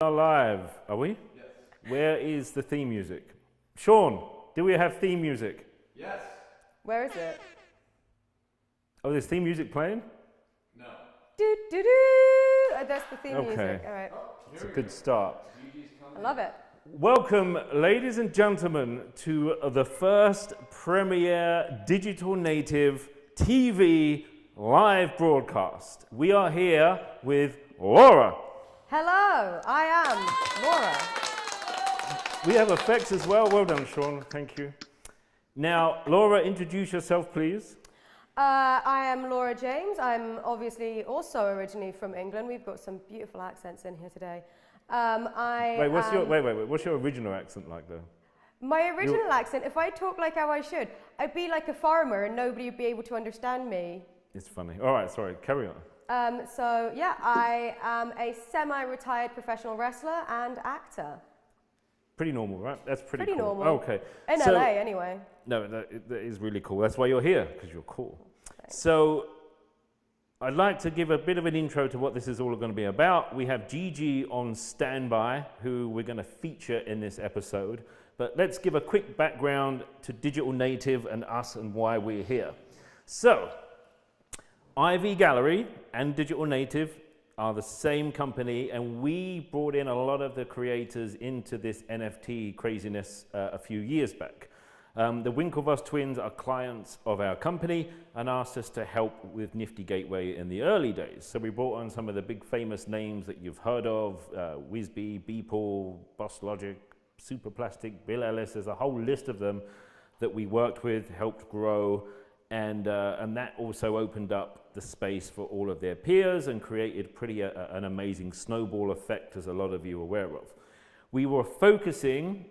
are live, are we? Yes. Where is the theme music? Sean, do we have theme music? Yes. Where is it? Oh, there's theme music playing? Do do do. Oh, that's the theme music. All right. It's a good start. I love it. Welcome, ladies and gentlemen, to the first premiere digital native TV live broadcast. We are here with Laura. Hello, I am Laura. We have effects as well. Well done, Sean. Thank you. Now, Laura, introduce yourself, please. I am Laura James. I'm obviously also originally from England. We've got some beautiful accents in here today. Wait, what's your original accent like, though? My original accent, if I talk like how I should, I'd be like a farmer and nobody would be able to understand me. It's funny. All right, sorry, carry on. So yeah, I am a semi-retired professional wrestler and actor. Pretty normal, right? That's pretty cool. Normal. Okay. In LA, anyway. No, that is really cool. That's why you're here, because you're cool. Thanks. So I'd like to give a bit of an intro to what this is all going to be about. We have Gigi on standby, who we're going to feature in this episode. But let's give a quick background to Digital Native and us and why we're here. So, Ivy Gallery and Digital Native are the same company, and we brought in a lot of the creators into this NFT craziness a few years back. The Winklevoss twins are clients of our company and asked us to help with Nifty Gateway in the early days. So we brought on some of the big famous names that you've heard of, WEB3, Beeple, Boss Logic, Superplastic, Bill Ellis. There's a whole list of them that we worked with, helped grow, and that also opened up the space for all of their peers and created an amazing snowball effect, as a lot of you are aware of. We were focusing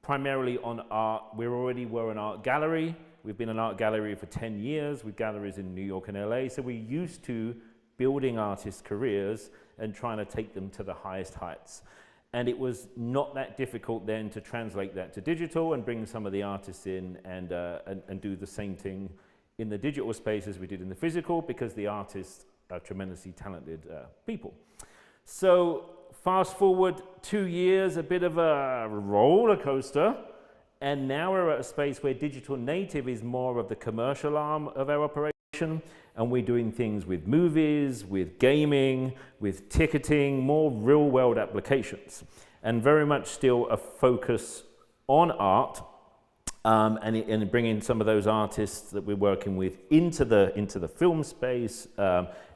primarily on art. We already were an art gallery. We've been an art gallery for 10 years with galleries in New York and LA, so we're used to building artists' careers and trying to take them to the highest heights. And it was not that difficult then to translate that to digital and bring some of the artists in and do the same thing in the digital space as we did in the physical, because the artists are tremendously talented people. So fast forward 2 years, a bit of a roller coaster, and now we're at a space where Digital Native is more of the commercial arm of our operation, and we're doing things with movies, with gaming, with ticketing, more real world applications, and very much still a focus on art. And bringing some of those artists that we're working with into the film space,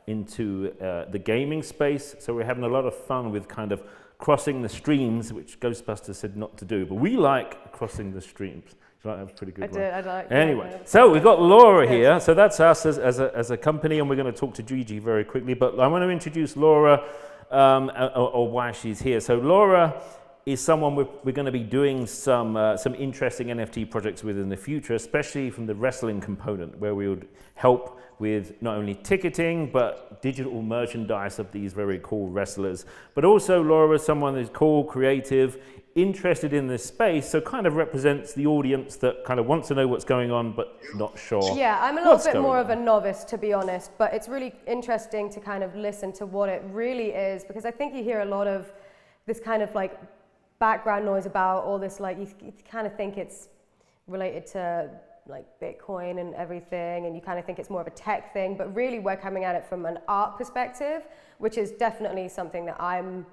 into the gaming space. So we're having a lot of fun with kind of crossing the streams, which Ghostbusters said not to do, but we like crossing the streams. That was pretty good. I like. Anyway, so we've got Laura here. So that's us as a company, and we're going to talk to Gigi very quickly. But I want to introduce Laura, or why she's here. So Laura is someone we're going to be doing some interesting NFT projects with in the future, especially from the wrestling component, where we would help with not only ticketing, but digital merchandise of these very cool wrestlers. But also Laura is someone who's cool, creative, interested in this space, so kind of represents the audience that kind of wants to know what's going on, but not sure. Yeah, I'm a little bit more of a novice, to be honest, but it's really interesting to kind of listen to what it really is, because I think you hear a lot of this kind of like background noise about all this, like you kind of think it's related to like Bitcoin and everything, and you kind of think it's more of a tech thing, but really we're coming at it from an art perspective, which is definitely something that I'm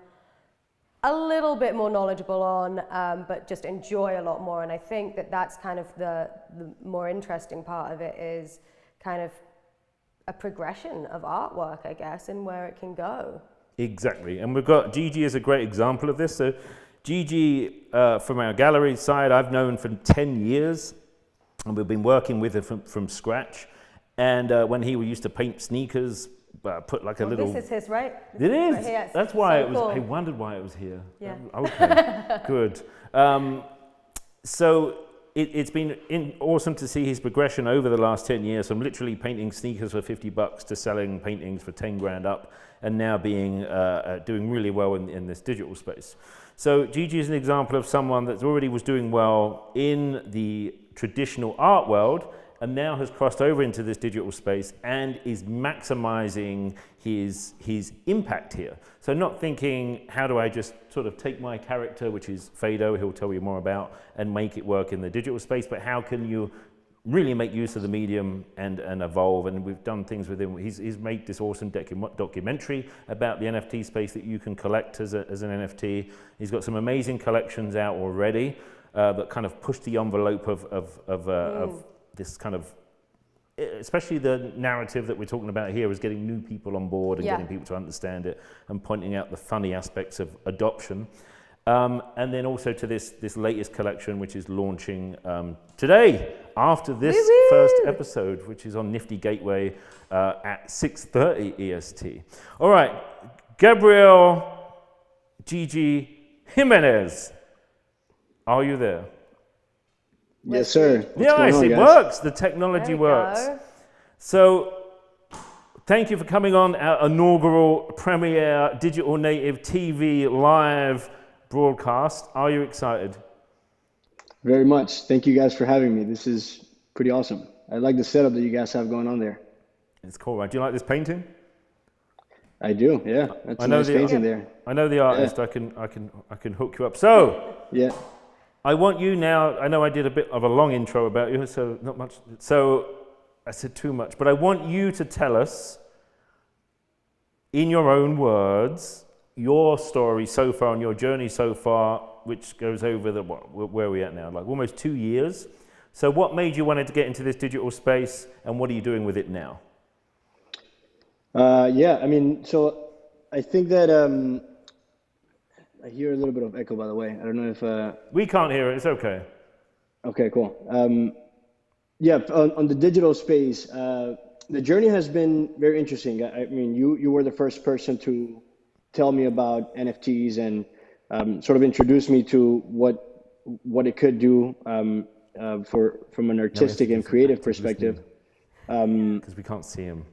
a little bit more knowledgeable on, but just enjoy a lot more. And I think that that's kind of the more interesting part of it, is kind of a progression of artwork, I guess, and where it can go. Exactly, and we've got Gigi as a great example of this. So Gigi, from our gallery side, I've known for 10 years, and we've been working with him from scratch. And when he used to paint sneakers, put like a little... This is his, right? It is. Right here. That's why so it was. cool. I wondered why it was here. Yeah. Okay. Good. So it's been awesome to see his progression over the last 10 years, from literally painting sneakers for $50 to selling paintings for 10 grand up, and now being doing really well in this digital space. So Gigi is an example of someone that already was doing well in the traditional art world, and now has crossed over into this digital space and is maximizing his impact here. So not thinking, how do I just sort of take my character, which is Fado, he'll tell you more about, and make it work in the digital space, but how can you really make use of the medium and evolve? And we've done things with him. He's made this awesome documentary about the NFT space that you can collect as an NFT. He's got some amazing collections out already that kind of push the envelope of this kind of, especially the narrative that we're talking about here, is getting new people on board and getting people to understand it and pointing out the funny aspects of adoption. And then also to this latest collection, which is launching today, after this first episode, which is on Nifty Gateway at 6:30 EST. All right, Gabriel Gigi Jimenez, are you there? Yes, sir. Yes, it works. The technology works. So, thank you for coming on our inaugural premiere Digital Native TV live broadcast. Are you excited? Very much. Thank you guys for having me. This is pretty awesome. I like the setup that you guys have going on there. It's cool, right? Do you like this painting? I do. Yeah, that's a nice painting there. I know the artist. Yeah. I can hook you up. So yeah, I want you now. I know I did a bit of a long intro about you, so not much. So I said too much, but I want you to tell us, in your own words, your story so far and your journey so far, which goes over where are we at now? Like almost 2 years. So what made you want to get into this digital space, and what are you doing with it now? Yeah, I mean, so I think that I hear a little bit of echo, by the way. I don't know if we can't hear it. It's okay. Okay, cool. Yeah, on the digital space, the journey has been very interesting. I mean, you were the first person to tell me about NFTs and sort of introduce me to what it could do from an artistic and creative perspective. Because we can't see him.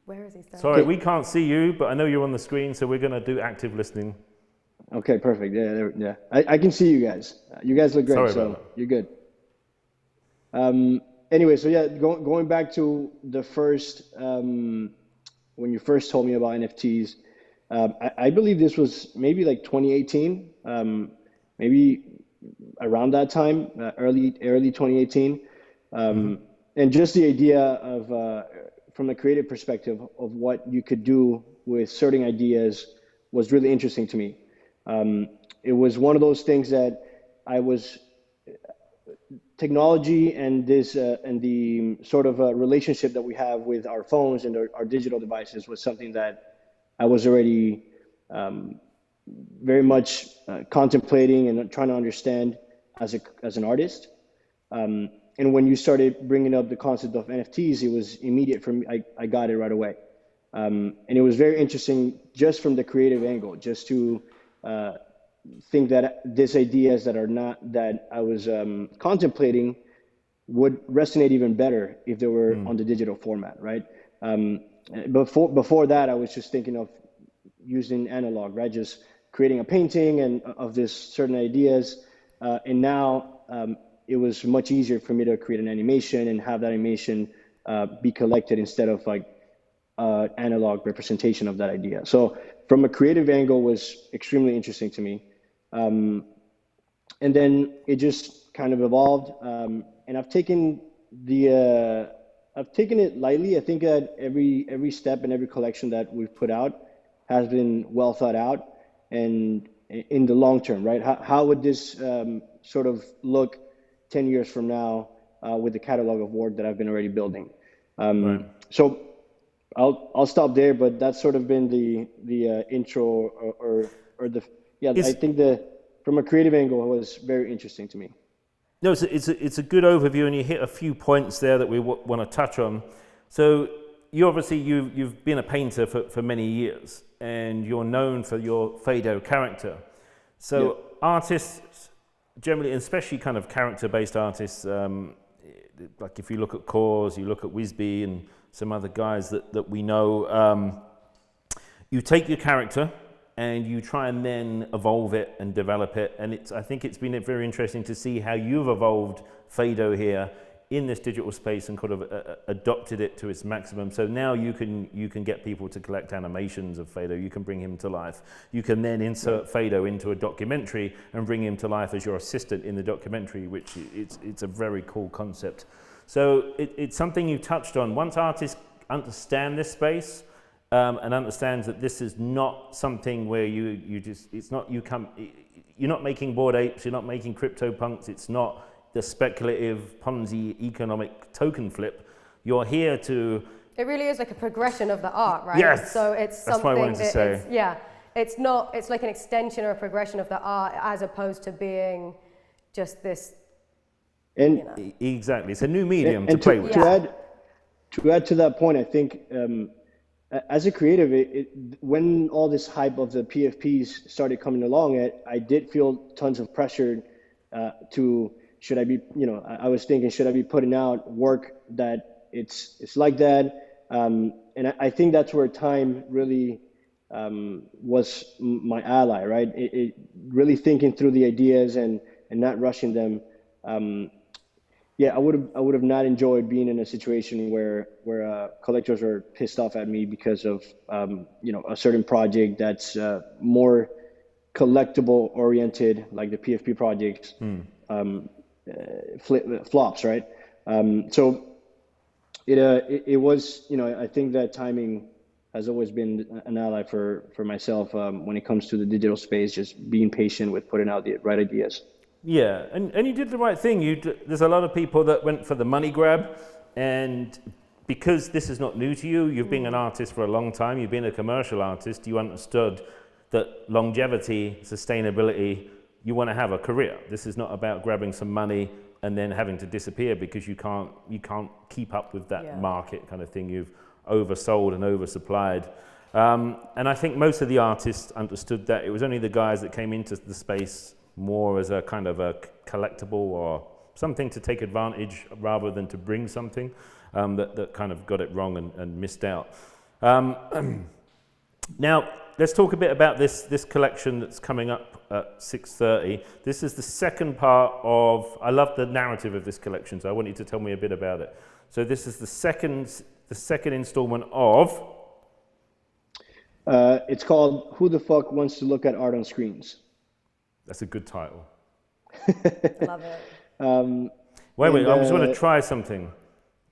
Where is he standing? Sorry, we can't see you, but I know you're on the screen, so we're going to do active listening. Okay, perfect. Yeah. I can see you guys. You guys look great, Sorry so you're good. Anyway, so yeah, going back to the first, when you first told me about NFTs, I believe this was maybe like 2018, maybe around that time, early 2018. And just the idea of, from a creative perspective of what you could do with certain ideas was really interesting to me. It was one of those things that technology and the sort of relationship that we have with our phones and our digital devices was something that I was already very much contemplating and trying to understand as an artist. And when you started bringing up the concept of NFTs, it was immediate for me. I got it right away. And it was very interesting just from the creative angle, just to think that these ideas that I was contemplating would resonate even better if they were on the digital format, right? Before that, I was just thinking of using analog, right? Just creating a painting and of this certain ideas. And now it was much easier for me to create an animation and have that animation be collected instead of like analog representation of that idea. So from a creative angle was extremely interesting to me. And then it just kind of evolved. And I've taken it lightly. I think that every step and every collection that we've put out has been well thought out and in the long term, right? How would this sort of look 10 years from now with the catalog of work that I've been already building? Right. So I'll stop there, but that's sort of been the intro or the, I think from a creative angle, it was very interesting to me. No, it's a good overview, and you hit a few points there that we want to touch on. So you've been a painter for many years, and you're known for your Fado character. So artists generally, and especially kind of character-based artists, like if you look at Cause, you look at WEB3 and some other guys that we know, you take your character and you try and then evolve it and develop it. And I think it's been very interesting to see how you've evolved Fado here in this digital space and kind of adopted it to its maximum. So now you can get people to collect animations of Fado. You can bring him to life. You can then insert Fado into a documentary and bring him to life as your assistant in the documentary, which it's a very cool concept. So it's something you touched on. Once artists understand this space and understands that this is not something where you're not making Bored Apes, you're not making CryptoPunks, it's not the speculative Ponzi economic token flip. You're here to... It really is like a progression of the art, right? Yes, so it's something that's what I wanted to say. It's like an extension or a progression of the art as opposed to being just this, And exactly, it's a new medium to play with. To add to that point, I think as a creative, when all this hype of the PFPs started coming along, I did feel tons of pressure to, should I be, I was thinking, should I be putting out work that it's like that? And I think that's where time really was my ally, right? It really thinking through the ideas and not rushing them. I would have not enjoyed being in a situation where collectors are pissed off at me because of a certain project that's more collectible oriented, like the PFP projects. Flops, right? So it was, I think that timing has always been an ally for myself when it comes to the digital space, just being patient with putting out the right ideas. Yeah, and you did the right thing. There's a lot of people that went for the money grab, and because this is not new to you, you've been an artist for a long time, you've been a commercial artist, you understood that longevity, sustainability, you want to have a career. This is not about grabbing some money and then having to disappear because you can't keep up with that market kind of thing. You've oversold and oversupplied. And I think most of the artists understood that. It was only the guys that came into the space more as a kind of a collectible or something to take advantage rather than to bring something that kind of got it wrong and missed out. Now, let's talk a bit about this collection that's coming up at 6:30. This is the second part of, I love the narrative of this collection, so I want you to tell me a bit about it. So this is the second installment of? It's called Who the Fuck Wants to Look at Art on Screens? That's a good title. Love it. Wait, I just want to try something.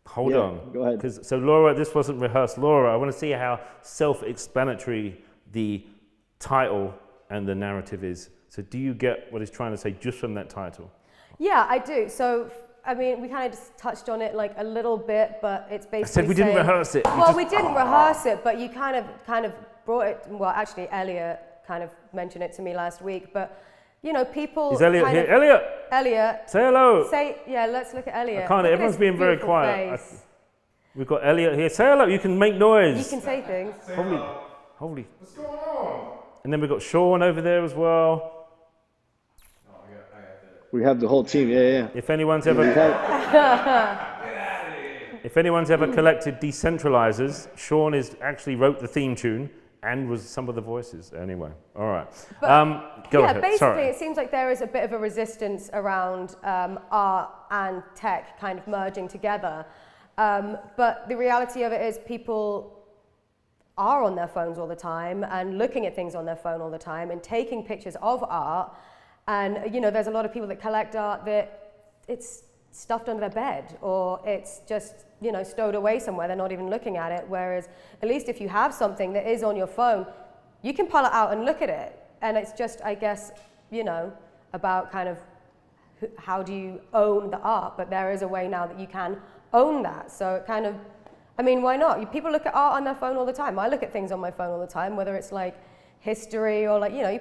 Hold on. Go ahead. So Laura, this wasn't rehearsed. Laura, I want to see how self-explanatory the title and the narrative is. So do you get what he's trying to say just from that title? Yeah, I do. So, I mean, we kind of just touched on it like a little bit, but it's basically I said we didn't rehearse it. Well, we didn't rehearse it, but you kind of brought it, well, actually, Elliot kind of mentioned it to me last week, but, people... Is Elliot here? Elliot! Say hello! Let's look at Elliot. I can't, everyone's being very quiet. We've got Elliot here. Say hello, you can make noise. You can say things. Holy. What's going on? And then we've got Sean over there as well. Oh, I got that. We have the whole team, yeah. If anyone's ever collected decentralizers, Sean actually wrote the theme tune and was some of the voices. Anyway, all right. Go ahead. Basically, Sorry. It seems like there is a bit of a resistance around art and tech kind of merging together. But the reality of it is people are on their phones all the time and looking at things on their phone all the time and taking pictures of art. And, there's a lot of people that collect art that it's stuffed under their bed or it's just, stowed away somewhere. They're not even looking at it. Whereas at least if you have something that is on your phone, you can pull it out and look at it. And it's just, I guess, about kind of how do you own the art? But there is a way now that you can own that. So it kind of, why not? People look at art on their phone all the time. I look at things on my phone all the time, whether it's like history or like, you're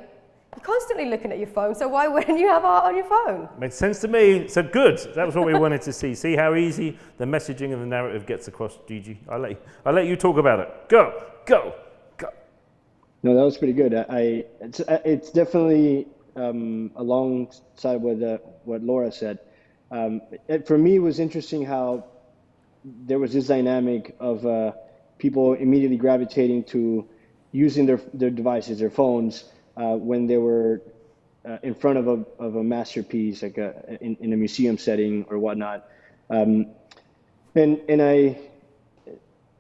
constantly looking at your phone. So why wouldn't you have art on your phone? Makes sense to me. So good. That was what we wanted to see. See how easy the messaging and the narrative gets across, Gigi. I'll let you talk about it. Go. No, that was pretty good. It's definitely alongside what Laura said. For me, it was interesting how there was this dynamic of people immediately gravitating to using their devices, their phones, when they were in front of a masterpiece, like in a museum setting or whatnot. And I,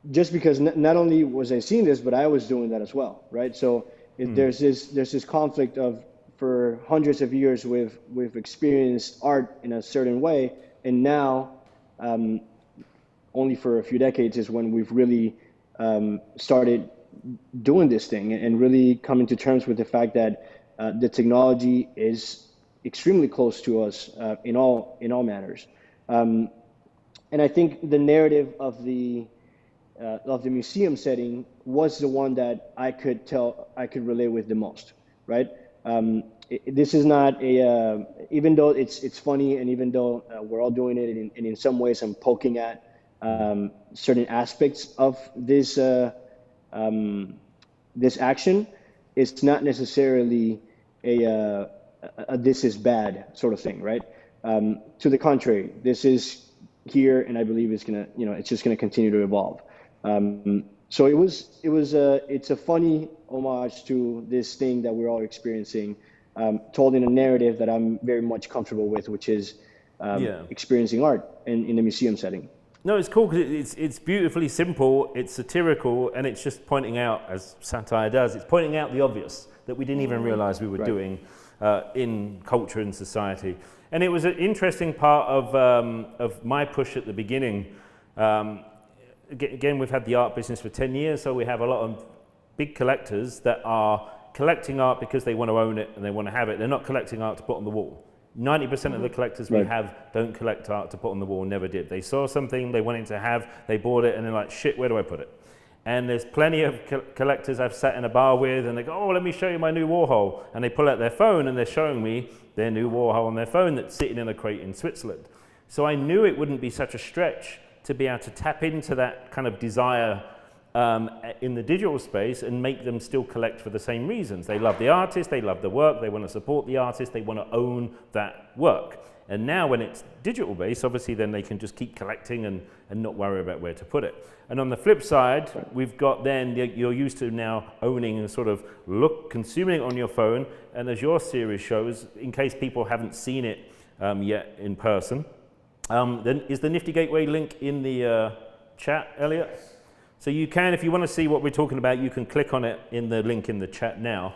just because not only was I seeing this, but I was doing that as well, right? So there's this conflict of, for hundreds of years we've experienced art in a certain way, and now only for a few decades is when we've really started doing this thing and really coming to terms with the fact that the technology is extremely close to us in all manners. And I think the narrative of the museum setting was the one that I could relate with the most, right? This is not a, even though it's funny, and even though we're all doing it, and in some ways I'm poking at certain aspects of this this action, it's not necessarily a this is bad sort of thing, right? To the contrary, this is here, and I believe it's gonna, it's just gonna continue to evolve. So it's a funny homage to this thing that we're all experiencing, told in a narrative that I'm very much comfortable with, which is experiencing art in the museum setting. No, it's cool because it's beautifully simple, it's satirical, and it's just pointing out, as satire does, it's pointing out the obvious that we didn't even realize we were doing in culture and society. And it was an interesting part of my push at the beginning. Again, we've had the art business for 10 years, so we have a lot of big collectors that are collecting art because they want to own it and they want to have it. They're not collecting art to put on the wall. 90% of the collectors we have don't collect art to put on the wall, never did. They saw something they wanted to have, they bought it, and they're like, shit, where do I put it? And there's plenty of collectors I've sat in a bar with, and they go, oh, let me show you my new Warhol. And they pull out their phone, and they're showing me their new Warhol on their phone that's sitting in a crate in Switzerland. So I knew it wouldn't be such a stretch to be able to tap into that kind of desire in the digital space and make them still collect for the same reasons. They love the artist, they love the work, they want to support the artist, they want to own that work. And now when it's digital based, obviously then they can just keep collecting and not worry about where to put it. And on the flip side, we've got then, you're used to now owning and sort of consuming it on your phone. And as your series shows, in case people haven't seen it yet in person, then is the Nifty Gateway link in the chat, Elliot? So you can, if you want to see what we're talking about, you can click on it in the link in the chat now.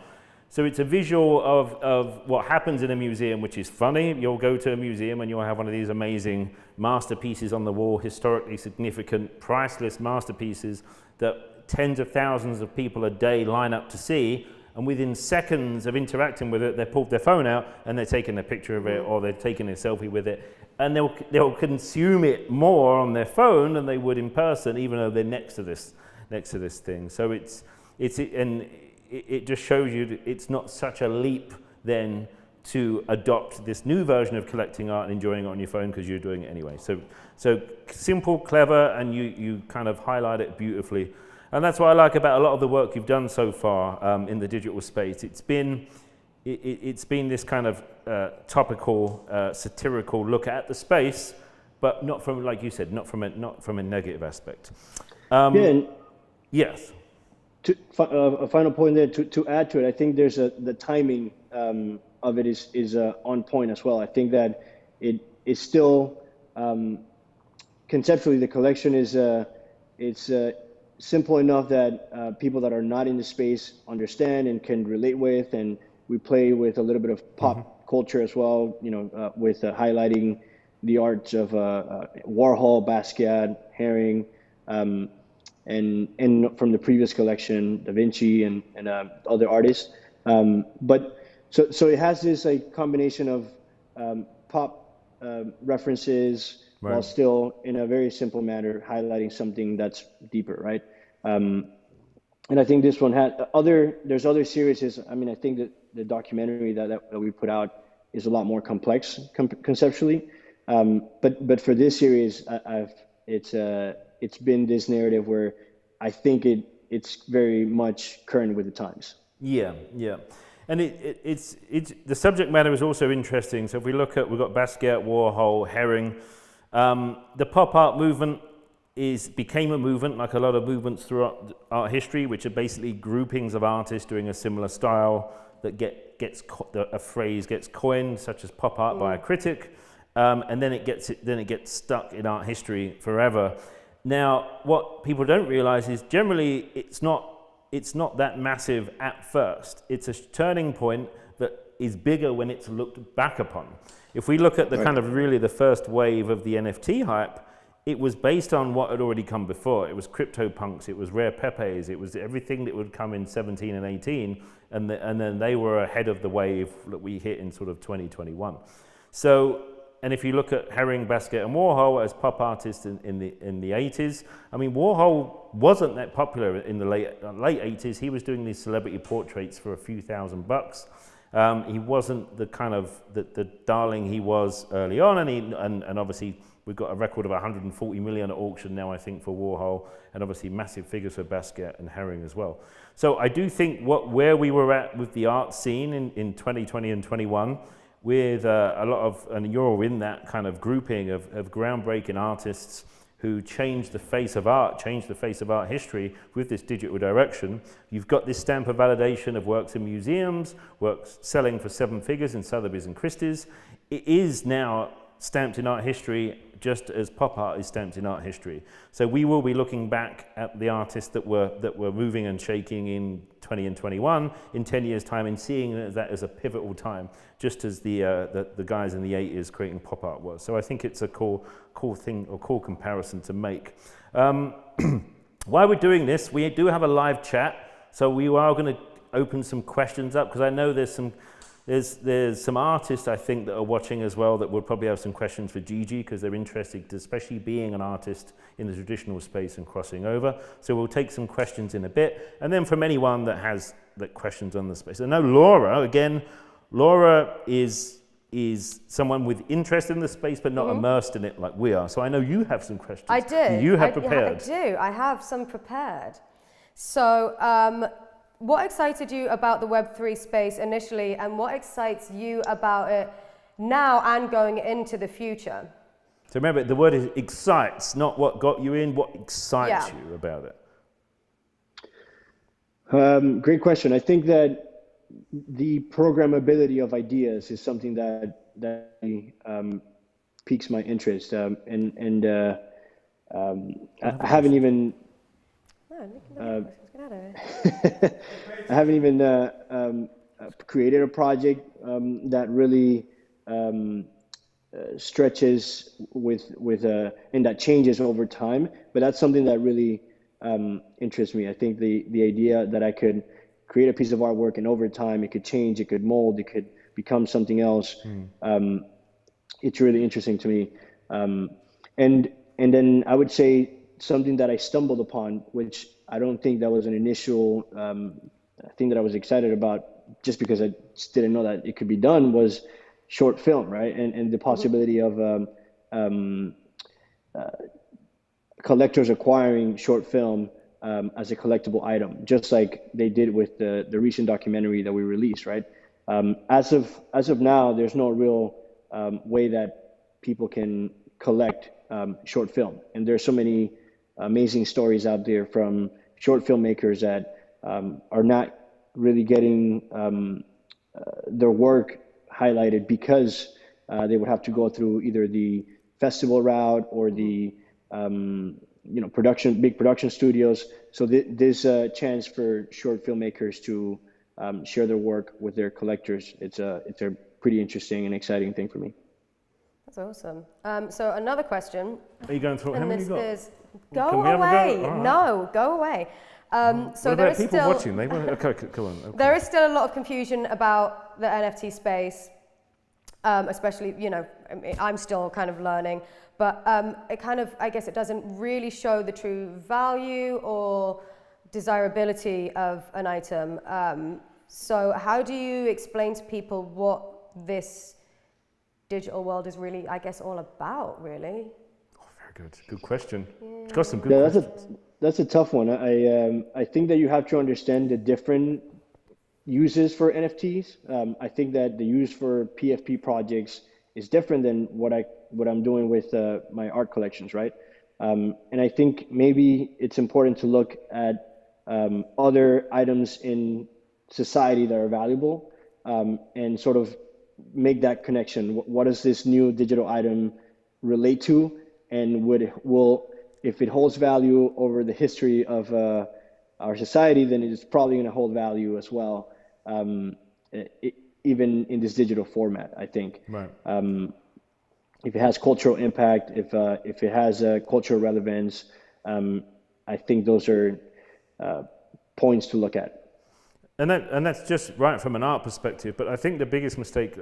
So it's a visual of what happens in a museum, which is funny. You'll go to a museum and you'll have one of these amazing masterpieces on the wall, historically significant, priceless masterpieces that tens of thousands of people a day line up to see. And within seconds of interacting with it, they pulled their phone out and they're taking a picture of it, or they're taking a selfie with it. And they'll consume it more on their phone than they would in person, even though they're next to this thing. So it just shows you that it's not such a leap then to adopt this new version of collecting art and enjoying it on your phone, because you're doing it anyway. So simple, clever, and you kind of highlight it beautifully. And that's what I like about a lot of the work you've done so far in the digital space. It's been this kind of topical, satirical look at the space, but not from, like you said, not from a negative aspect. Yes. A final point there to add to it. I think there's the timing of it is on point as well. I think that it is still conceptually, the collection is it's simple enough that people that are not in the space understand and can relate with, and we play with a little bit of pop culture as well, with highlighting the arts of Warhol, Basquiat, Haring, and from the previous collection, Da Vinci and other artists. But so it has this combination of pop references, while still in a very simple manner highlighting something that's deeper, right? And I think this one there's other series. I mean, I think that the documentary that we put out is a lot more complex conceptually. But for this series, it's been this narrative where I think it's very much current with the times. Yeah. And it's the subject matter is also interesting. So if we look at, we've got Basquiat, Warhol, Haring. The pop art movement became a movement, like a lot of movements throughout art history, which are basically groupings of artists doing a similar style that a phrase gets coined, such as pop art by a critic, and then it gets stuck in art history forever. Now, what people don't realize is generally it's not that massive at first. It's a turning point that is bigger when it's looked back upon. If we look at the kind of really the first wave of the NFT hype, it was based on what had already come before. It was CryptoPunks, it was Rare Pepes, it was everything that would come in 17 and 18, and then they were ahead of the wave that we hit in sort of 2021. So, and if you look at Herring, Basquiat, and Warhol as pop artists in the 80s, I mean, Warhol wasn't that popular in the late 80s. He was doing these celebrity portraits for a few $1,000s. He wasn't the kind of the darling he was early on, and obviously we've got a record of 140 million at auction now, I think, for Warhol, and obviously massive figures for Basquiat and Herring as well. So I do think where we were at with the art scene in 2020 and 21, with a lot of, and you're in that kind of grouping of groundbreaking artists who changed the face of art, changed the face of art history with this digital direction. You've got this stamp of validation of works in museums, works selling for 7 figures in Sotheby's and Christie's. It is now stamped in art history just as pop art is stamped in art history. So we will be looking back at the artists that were moving and shaking in 20 and 21 in 10 years' time, and seeing that as a pivotal time, just as the guys in the 80s creating pop art was. So I think it's a cool thing, or cool comparison to make. While we're doing this, we do have a live chat, so we are going to open some questions up, because I know there's some artists, I think, that are watching as well that would probably have some questions for Gigi, because they're interested, especially being an artist in the traditional space and crossing over. So we'll take some questions in a bit, and then from anyone that has questions on the space. I know Laura is someone with interest in the space, but not immersed in it like we are. So I know you have some questions. I do. You have prepared. I do. I have some prepared. So, what excited you about the Web3 space initially, and what excites you about it now and going into the future? So remember, the word is excites, not what got you in, what excites you about it? Great question. I think that the programmability of ideas is something that piques my interest, I haven't even I haven't even created a project that really stretches and that changes over time. But that's something that really interests me. I think the idea that I could create a piece of artwork, and over time it could change, it could mold, it could become something else. It's really interesting to me. And then I would say something that I stumbled upon, which I don't think that was an initial thing that I was excited about, just because I just didn't know that it could be done, was short film, right? And the possibility of collectors acquiring short film as a collectible item, just like they did with the recent documentary that we released, right? As of now, there's no real way that people can collect short film, and there's so many amazing stories out there from short filmmakers that are not really getting their work highlighted because they would have to go through either the festival route or the big production studios. So there's a chance for short filmmakers to share their work with their collectors. It's a pretty interesting and exciting thing for me. That's awesome. So another question. Are you going through? How many you got? Go away. No, go away. So there is people watching. They want, okay, come on. Okay. There is still a lot of confusion about the NFT space, especially, I'm still kind of learning, but it kind of, I guess it doesn't really show the true value or desirability of an item. So how do you explain to people what this digital world is really, I guess, all about, really? Oh, very good. Good question. Yeah. It's got some good questions. That's a tough one. I think that you have to understand the different uses for NFTs. I think that the use for PFP projects is different than what I'm doing with my art collections, right? And I think maybe it's important to look at other items in society that are valuable, and sort of make that connection. What does this new digital item relate to, and if it holds value over the history of our society, then it's probably going to hold value as well, even in this digital format, I think. Right. If it has cultural impact, if it has cultural relevance, I think those are points to look at. And that's just right from an art perspective, but I think the biggest mistake,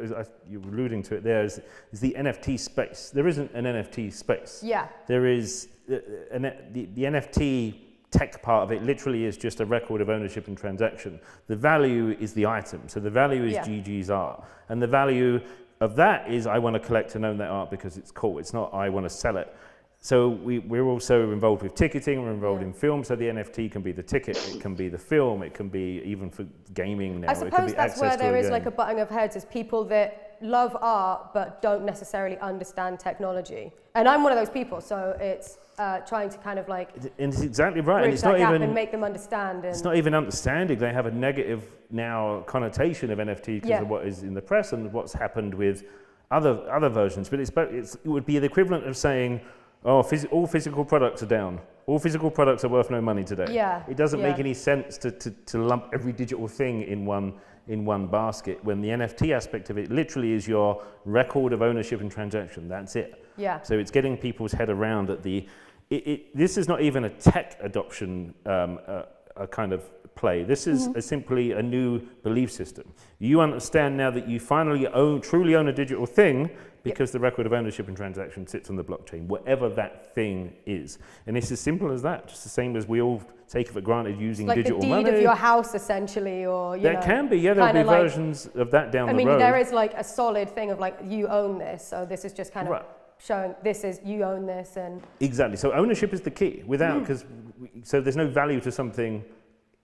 you're alluding to it there, is the NFT space. There isn't an NFT space. Yeah. There is, the NFT tech part of it literally is just a record of ownership and transaction. The value is the item, so the value is GG's art. And the value of that is I want to collect and own that art because it's cool. It's not I want to sell it. So we're also involved with ticketing, we're involved in film, so the NFT can be the ticket, it can be the film, it can be even for gaming now. I suppose that's where there is like a butting of heads, is people that love art but don't necessarily understand technology. And I'm one of those people, so it's trying to kind of like and it's exactly right. bridge And it's that not gap even and make them understand. And it's not even understanding. They have a negative now connotation of NFT because of what is in the press and what's happened with other versions. But it would be the equivalent of saying, oh, all physical products are down. All physical products are worth no money today. Yeah. It doesn't make any sense to lump every digital thing in one basket, when the NFT aspect of it literally is your record of ownership and transaction. That's it. Yeah. So it's getting people's head around that this is not even a tech adoption a kind of play. This is simply a new belief system. You understand now that you finally truly own a digital thing because the record of ownership and transaction sits on the blockchain, whatever that thing is. And it's as simple as that, just the same as we all take it for granted using like digital the deed money. of your house, essentially, or There can be, there'll be versions of that down the road. I mean, there is like a solid thing of like, you own this, so this is just kind of showing this is, you own this. And exactly, so ownership is the key. So there's no value to something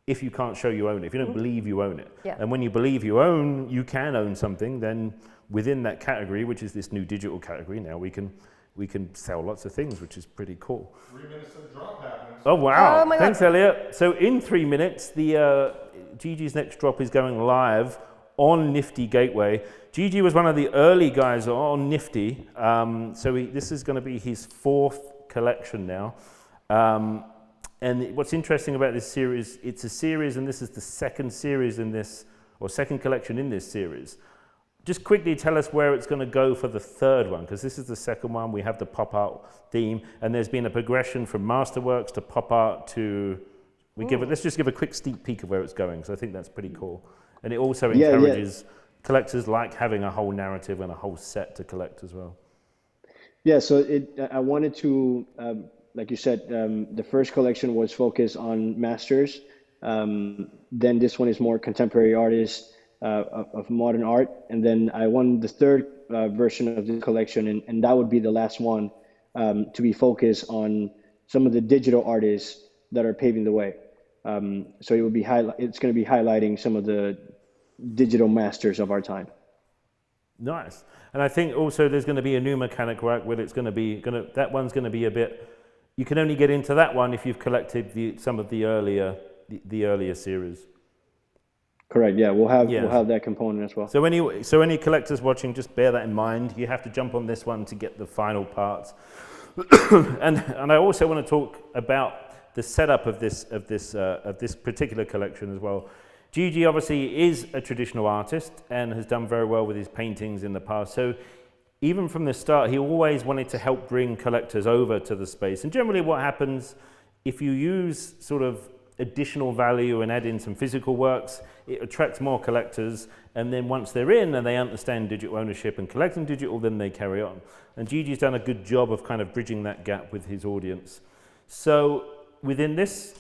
if you can't show you own it, if you don't believe you own it. Yeah. And when you believe you can own something, then within that category, which is this new digital category, now we can sell lots of things, which is pretty cool. 3 minutes of drop happens. Oh wow! Oh my Thanks, God. Elliot. So in 3 minutes, the GG's next drop is going live on Nifty Gateway. GG was one of the early guys on Nifty, so this is going to be his 4th collection now. And what's interesting about this series, it's a series, and this is the second series in this, or second collection in this series. Just quickly tell us where it's going to go for the 3rd one, because this is the second one. We have the pop art theme, and there's been a progression from Masterworks to pop art to. Let's just give a quick sneak peek of where it's going, because I think that's pretty cool. And it also encourages collectors like having a whole narrative and a whole set to collect as well. Yeah, so I wanted to, like you said, the first collection was focused on masters. Then this one is more contemporary artists. Of modern art, and then I want the 3rd version of the collection, and that would be the last one to be focused on some of the digital artists that are paving the way. So it would be it's going to be highlighting some of the digital masters of our time. Nice. And I think also there's going to be a new mechanic, right, where it's that one's going to be a bit. You can only get into that one if you've collected some of the earlier series. Correct. Yeah, we'll have that component as well. So any collectors watching, just bear that in mind. You have to jump on this one to get the final parts. and I also want to talk about the setup of this particular collection as well. GG obviously is a traditional artist and has done very well with his paintings in the past. So even from the start, he always wanted to help bring collectors over to the space. And generally, what happens if you use sort of additional value and add in some physical works, it attracts more collectors, and then once they're in and they understand digital ownership and collecting digital, then they carry on. And Gigi's done a good job of kind of bridging that gap with his audience. So within this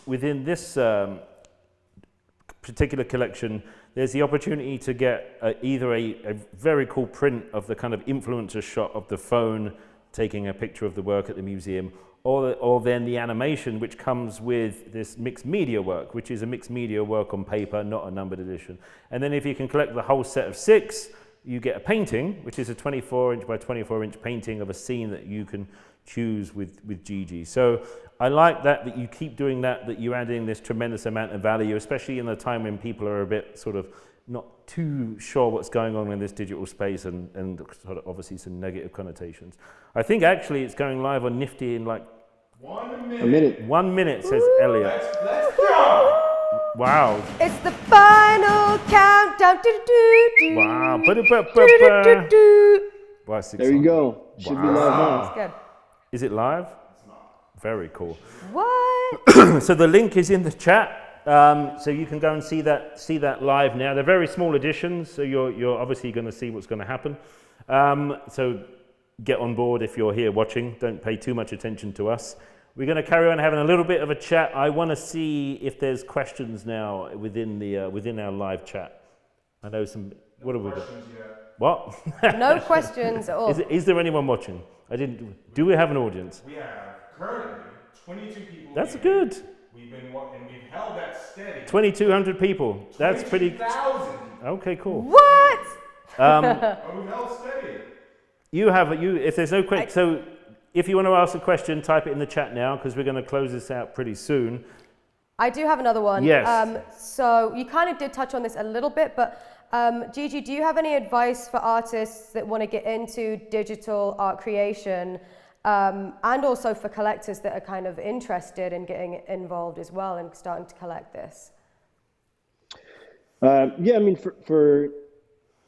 particular collection, there's the opportunity to get either a very cool print of the kind of influencer shot of the phone taking a picture of the work at the museum, or then the animation, which comes with this mixed media work, which is a mixed media work on paper, not a numbered edition. And then if you can collect the whole set of 6, you get a painting, which is a 24-inch by 24-inch painting of a scene that you can choose with GG. So I like that you keep doing that you're adding this tremendous amount of value, especially in a time when people are a bit sort of not too sure what's going on in this digital space and sort of obviously some negative connotations. I think actually it's going live on Nifty in like 1 minute. A minute. 1 minute, says Elliot. Let's go. Wow. It's the final countdown. Do-do-do-do. Wow. Do-do-do-do. Wow, 6 There you songs. go. Should be live now. That's good. Is it live? Very cool. What? So the link is in the chat, so you can go and see that live now. They're very small editions, so you're obviously going to see what's going to happen. So get on board if you're here watching. Don't pay too much attention to us. We're going to carry on having a little bit of a chat. I want to see if there's questions now within our live chat. I know some. What have we got? What? No questions at all. Is there anyone watching? I didn't. Do we have an audience? We have currently 22 people. That's in. good. We've held that steady. 2,200 people. That's pretty. 22,000 people. Okay, cool. What? But we've held steady. If there's no question, so if you want to ask a question, type it in the chat now because we're going to close this out pretty soon. I do have another one. Yes. So you kind of did touch on this a little bit, but Gigi, do you have any advice for artists that want to get into digital art creation, and also for collectors that are kind of interested in getting involved as well and starting to collect this? Yeah, I mean,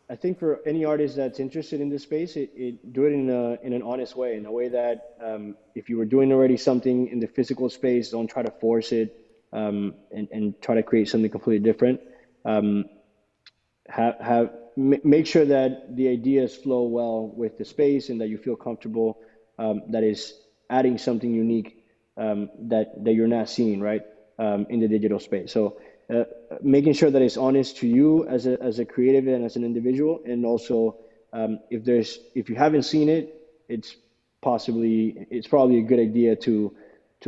I think for any artist that's interested in this space, do it in an honest way, in a way that if you were doing already something in the physical space, don't try to force it and try to create something completely different. Make sure that the ideas flow well with the space and that you feel comfortable. That is adding something unique that you're not seeing, right, in the digital space. So making sure that it's honest to you as a creative and as an individual, and also if you haven't seen it, it's probably a good idea to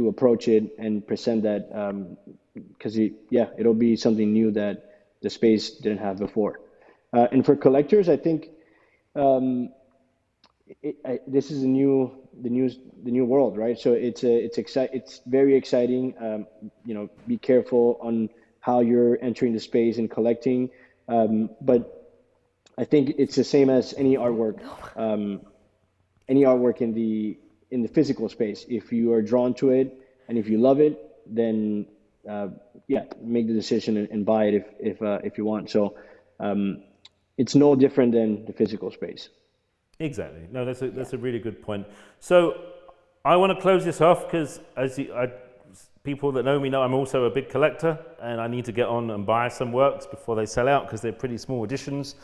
approach it and present that, because it'll be something new that the space didn't have before. And for collectors, I think this is the new world, right? So it's very exciting. Be careful on how you're entering the space and collecting. But I think it's the same as any artwork. Any artwork in the physical space. If you are drawn to it and if you love it, then make the decision and buy it if you want. So it's no different than the physical space. Exactly. No, that's a really good point. So I want to close this off because people that know me know I'm also a big collector, and I need to get on and buy some works before they sell out because they're pretty small editions.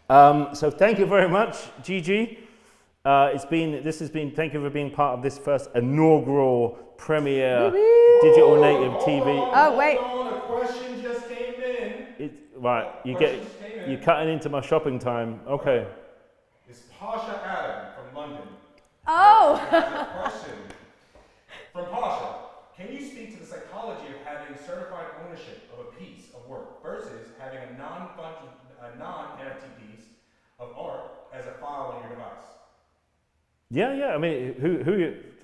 So thank you very much, Gigi. Thank you for being part of this first inaugural premiere Digital Native TV. Oh wait. A question just came in. You're cutting into my shopping time. Okay. It's Pasha Adam from London. Oh. Has a question from Pasha. Can you speak to the psychology of having certified ownership of a piece of work versus having a non-NFT piece of art as a file on your device? Yeah. I mean,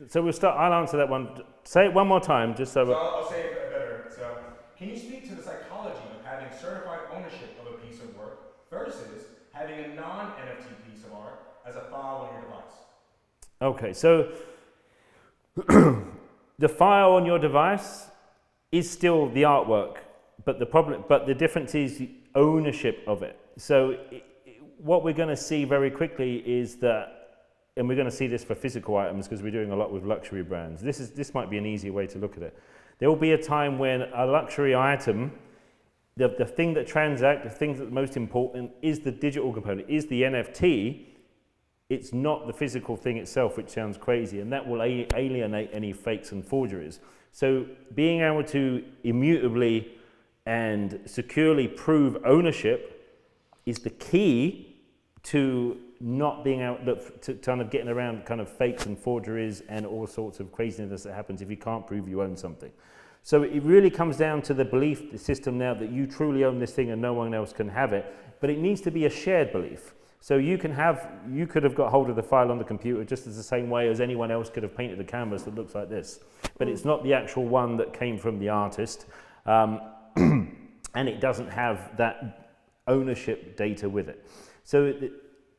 so we'll start. I'll answer that one. Say it one more time, just so. I'll say it better. So, can you speak to the psychology of having certified ownership of a piece of work versus having a non-NFT piece of art as a file on your device? Okay, so the file on your device is still the artwork, but the difference is the ownership of it. So what we're going to see very quickly is that. And we're going to see this for physical items because we're doing a lot with luxury brands. This might be an easy way to look at it. There will be a time when a luxury item, the thing that transacts, the thing that's most important is the digital component, is the NFT. It's not the physical thing itself, which sounds crazy, and that will alienate any fakes and forgeries. So being able to immutably and securely prove ownership is the key to not being able to kind of getting around kind of fakes and forgeries and all sorts of craziness that happens if you can't prove you own something. So it really comes down to the belief system now that you truly own this thing and no one else can have it, but it needs to be a shared belief. So you could have got hold of the file on the computer just as the same way as anyone else could have painted a canvas that looks like this, but it's not the actual one that came from the artist, and it doesn't have that ownership data with it. So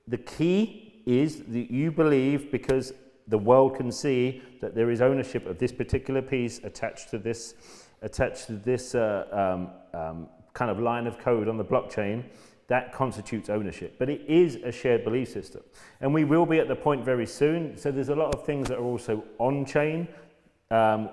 the key is that you believe, because the world can see that there is ownership of this particular piece attached to this kind of line of code on the blockchain, that constitutes ownership. But it is a shared belief system. And we will be at the point very soon. So there's a lot of things that are also on-chain,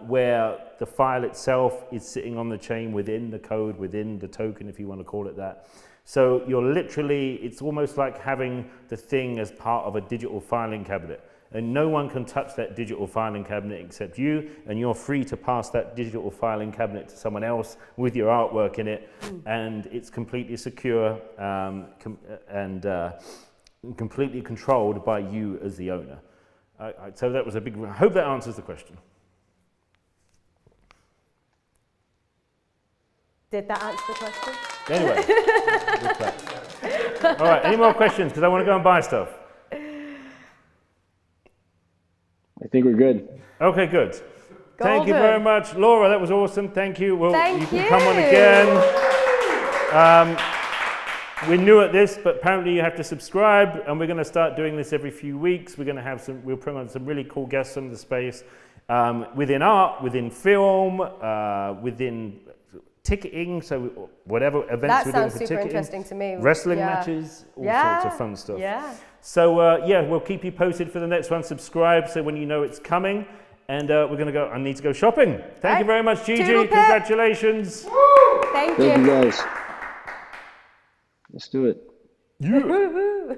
where the file itself is sitting on the chain within the code, within the token, if you want to call it that. So you're literally, it's almost like having the thing as part of a digital filing cabinet. And no one can touch that digital filing cabinet except you, and you're free to pass that digital filing cabinet to someone else with your artwork in it, and it's completely secure and completely controlled by you as the owner. So that was a big, I hope that answers the question. Did that answer the question? Anyway, all right, any more questions? Because I want to go and buy stuff. I think we're good. Okay, good. Thank you very much. Laura, that was awesome. Thank you. Well, you can come on again. We're new at this, but apparently you have to subscribe, and we're going to start doing this every few weeks. We're going to have we'll promote some really cool guests from the space, within art, within film, within ticketing, so whatever events we're doing for ticketing. That sounds super interesting to me. Wrestling matches, all sorts of fun stuff. Yeah. So yeah, we'll keep you posted for the next one. Subscribe so when you know it's coming. And we're going to go, I need to go shopping. Thank you very much, Gigi. Congratulations. Woo! Thank you. Thank you, guys. Let's do it. Yeah.